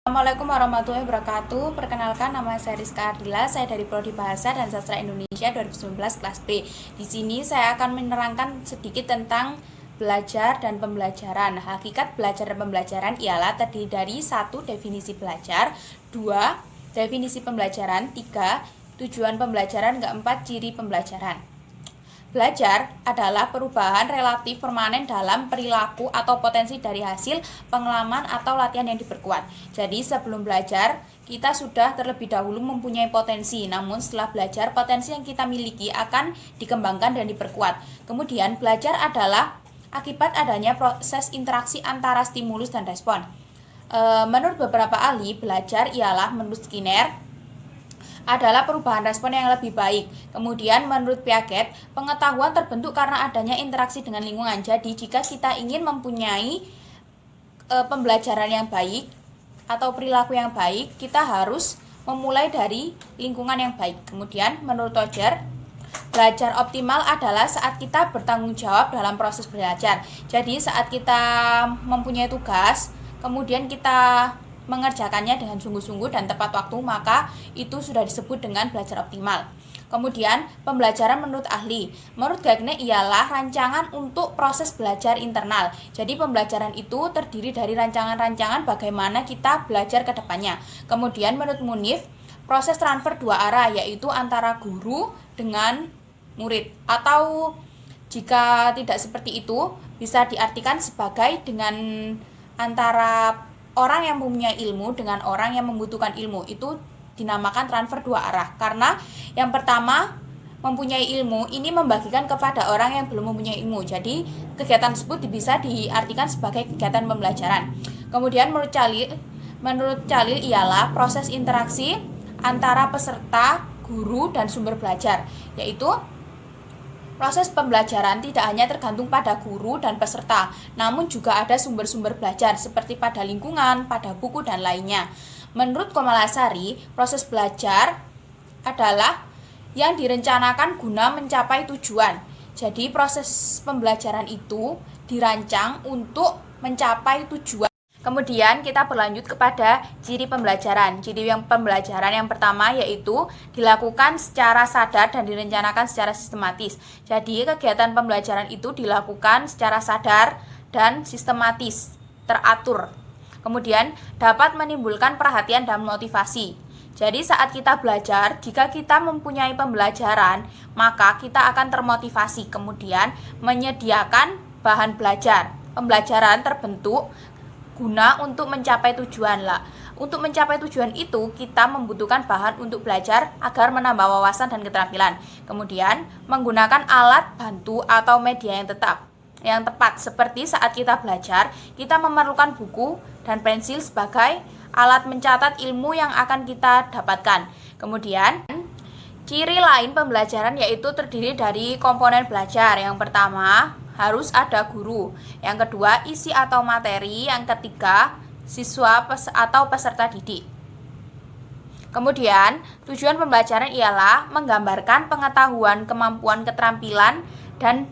Assalamualaikum warahmatullahi wabarakatuh. Perkenalkan, nama saya Rizka Ardila. Saya dari Prodi Bahasa dan Sastra Indonesia 2019 kelas B. Di sini saya akan menerangkan sedikit tentang belajar dan pembelajaran. Hakikat belajar dan pembelajaran ialah terdiri dari 1. Definisi belajar, 2. Definisi pembelajaran, 3. Tujuan pembelajaran, 4. Ciri pembelajaran. Belajar adalah perubahan relatif permanen dalam perilaku atau potensi dari hasil pengalaman atau latihan yang diperkuat. Jadi sebelum belajar, kita sudah terlebih dahulu mempunyai potensi. Namun setelah belajar, potensi yang kita miliki akan dikembangkan dan diperkuat. Kemudian belajar adalah akibat adanya proses interaksi antara stimulus dan respon. Menurut beberapa ahli, belajar ialah menurut Skinner adalah perubahan respon yang lebih baik. Kemudian menurut Piaget, pengetahuan terbentuk karena adanya interaksi dengan lingkungan. Jadi jika kita ingin mempunyai pembelajaran yang baik atau perilaku yang baik, kita harus memulai dari lingkungan yang baik. Kemudian menurut Toger, belajar optimal adalah saat kita bertanggung jawab dalam proses belajar. Jadi saat kita mempunyai tugas, kemudian kita mengerjakannya dengan sungguh-sungguh dan tepat waktu, maka itu sudah disebut dengan belajar optimal. Kemudian pembelajaran menurut ahli, menurut Gagne ialah rancangan untuk proses belajar internal. Jadi pembelajaran itu terdiri dari rancangan-rancangan bagaimana kita belajar ke depannya. Kemudian menurut Munif, proses transfer dua arah, yaitu antara guru dengan murid, atau jika tidak seperti itu bisa diartikan sebagai dengan antara orang yang mempunyai ilmu dengan orang yang membutuhkan ilmu. Itu dinamakan transfer dua arah, karena yang pertama mempunyai ilmu ini membagikan kepada orang yang belum mempunyai ilmu. Jadi kegiatan tersebut bisa diartikan sebagai kegiatan pembelajaran. Kemudian menurut Chalil ialah proses interaksi antara peserta, guru, dan sumber belajar, yaitu proses pembelajaran tidak hanya tergantung pada guru dan peserta, namun juga ada sumber-sumber belajar seperti pada lingkungan, pada buku, dan lainnya. Menurut Komalasari, proses belajar adalah yang direncanakan guna mencapai tujuan. Jadi proses pembelajaran itu dirancang untuk mencapai tujuan. Kemudian kita berlanjut kepada ciri pembelajaran. Ciri pembelajaran yang pertama yaitu dilakukan secara sadar dan direncanakan secara sistematis. Jadi kegiatan pembelajaran itu dilakukan secara sadar dan sistematis, teratur. Kemudian dapat menimbulkan perhatian dan motivasi. Jadi saat kita belajar, jika kita mempunyai pembelajaran, maka kita akan termotivasi. Kemudian menyediakan bahan belajar. Pembelajaran terbentuk guna untuk mencapai tujuan lah. Untuk mencapai tujuan itu, kita membutuhkan bahan untuk belajar agar menambah wawasan dan keterampilan. Kemudian, menggunakan alat bantu atau media yang tepat. Seperti saat kita belajar, kita memerlukan buku dan pensil sebagai alat mencatat ilmu yang akan kita dapatkan. Kemudian, ciri lain pembelajaran yaitu terdiri dari komponen belajar. Yang pertama, harus ada guru. Yang kedua, isi atau materi. Yang ketiga, siswa atau peserta didik. Kemudian, tujuan pembelajaran ialah menggambarkan pengetahuan, kemampuan, keterampilan, dan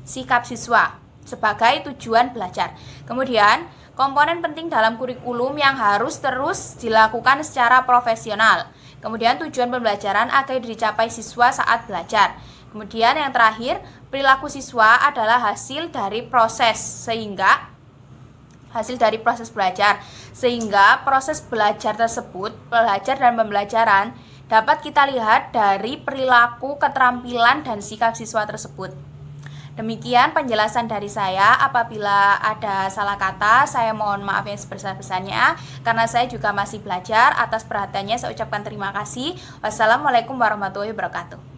sikap siswa sebagai tujuan belajar. Kemudian, komponen penting dalam kurikulum yang harus terus dilakukan secara profesional. Kemudian, tujuan pembelajaran agar dicapai siswa saat belajar. Kemudian yang terakhir, perilaku siswa adalah hasil dari proses belajar, sehingga proses belajar tersebut, belajar dan pembelajaran dapat kita lihat dari perilaku, keterampilan, dan sikap siswa tersebut. Demikian penjelasan dari saya. Apabila ada salah kata, saya mohon maaf yang sebesar-besarnya, karena saya juga masih belajar. Atas perhatiannya saya ucapkan terima kasih. Wassalamualaikum warahmatullahi wabarakatuh.